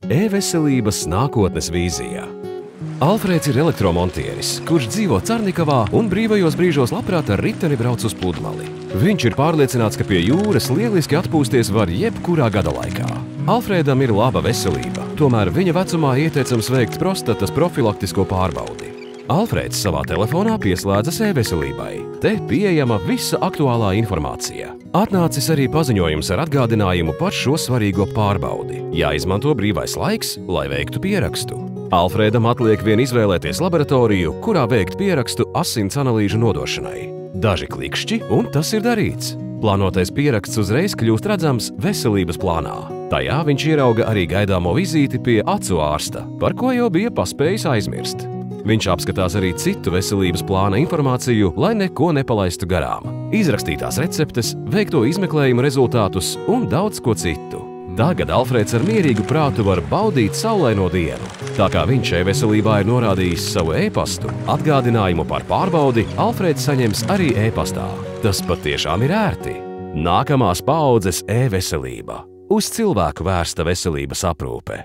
E-veselības nākotnes vīzija. Alfrēds ir elektromontieris, kurš dzīvo Carnikavā un brīvajos brīžos labprāt ar riteni brauc uz pludmali. Viņš ir pārliecināts, ka pie jūras lieliski atpūsties var jebkurā gada laikā. Alfrēdam ir laba veselība, tomēr viņa vecumā ieteicams veikt prostatas profilaktisko pārbaudi. Alfrēds savā telefonā pieslēdzas e-veselībai. Te pieejama visa aktuālā informācija. Atnācis arī paziņojums ar atgādinājumu par šo svarīgo pārbaudi. Jāizmanto brīvais laiks, lai veiktu pierakstu. Alfrēdam atliek vien izvēlēties laboratoriju, kurā veikt pierakstu asins analīžu nodošanai. Daži klikšķi, un tas ir darīts. Plānotais pieraksts uzreiz kļūst redzams veselības plānā. Tajā viņš ierauga arī gaidāmo vizīti pie acu ārsta, par ko jau bija paspējis aizmirst. Viņš apskatās arī citu veselības plāna informāciju, lai neko nepalaistu garām. Izrakstītās receptes, veikto izmeklējumu rezultātus un daudz ko citu. Tagad Alfrēds ar mierīgu prātu var baudīt saulaino dienu. Tā kā viņš e-veselībā ir norādījis savu e-pastu, atgādinājumu par pārbaudi Alfrēds saņems arī e-pastā. Tas patiešām ir ērti. Nākamās paaudzes e-veselība. Uz cilvēku vērsta veselības aprūpe.